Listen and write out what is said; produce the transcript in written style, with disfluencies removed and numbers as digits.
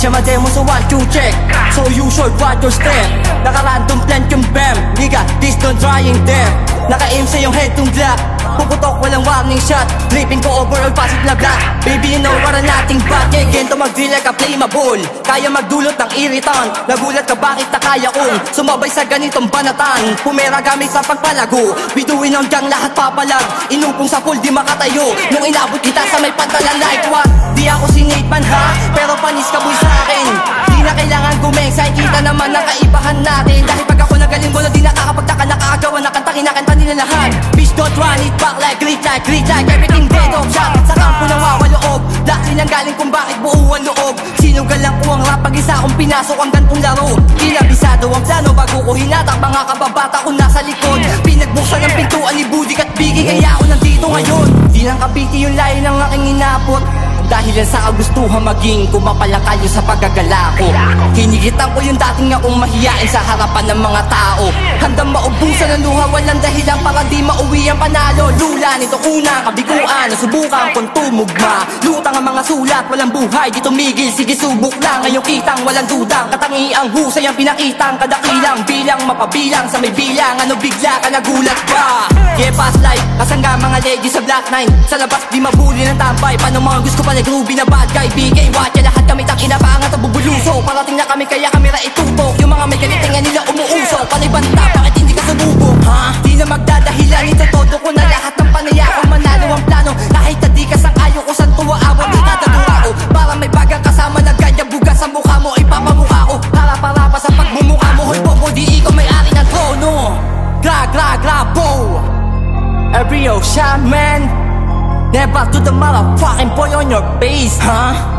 siya mademo sa 1, 2, check. So you should watch your step. Naka-random plant yung bam. Nigga, this don't trying there. Naka-aim sa yung head tong black. Puputok, walang warning shot. Dripping ko overall pasit na black. Baby, you know wala nating back. Gento mag-drill like a flammable. Kaya magdulot ng irritant. Nagulat ka bakit na kaya kong sumabay sa ganitong banatan. Pumera gamit sa pagpalago. Bituin hanggang lahat papalag. Inupong sa pool di makatayo. Nung inabot kita sa may pantalan like what? Di ako si Nate man ha, pero panis ka boy sa akin. Di na kailangan gumexay, kita naman ang kaibahan natin. Dahil pag ako nagaling mo, di nakakapagtaka, nakakagawa na kanta, kinakanta nila lahat. Bitch don't run it back like great like everything dead off shot. Sa kampo nang wawaloob, lahat ang galing kung bakit buo ang loob. Sinugal lang ko ang rap pag isa akong pinasok ang gantong laro. Kinabisado ang plano bago ko hinatak, mga kababata ko nasa likod. Pinagbuksan ang pintuan ni Budik at Biggie, kaya ako nandito ngayon. Di lang kapiti yung layo ng aking inapot. Dahil lang sa kagustuhan maging kumapalakayo sa paggagala ko. Hinigitan ko yung dating akong mahiyain sa harapan ng mga tao. Handang maubusan ng luha, walang dahilan para di mauwi ang panalo. Lula nito unang kabiguan, nasubukan kong tumugma. Lutang ang mga sulat, walang buhay, di tumigil, sige subok lang. Ngayong kitang walang dudang, katangiang husay ang pinakitang. Kadakilang bilang mapabilang sa may bilang. Ano bigla ka nagulat ba? Yeah, past life, kasangga mga lady sa Black 9. Sa labas di mabuli ng tambay, paano mga gusto pa groovy na bad guy, BK, watch ya lahat kami tangina pangat at bubuluso. Parating na kami kaya kamera itutok. Yung mga may galitingan nila umuusok. Panay banta, bakit hindi ka sububok? Ha? Di na magdadahilan, ito todo ko na lahat ng panaya kung manalo ang plano. Kahit na di ka sang ayo ko san tuwa awat, nakadagawa ko. Para may bagang kasama na ganyan bugas sa mukha mo, ipapamukha ko. Harap-harapa sa pagmumukha mo, hoy bobo, di ikaw may-ari ng trono. Gra-gra-gra-bo. Every ocean man, never to the motherfucking boy on your face, huh?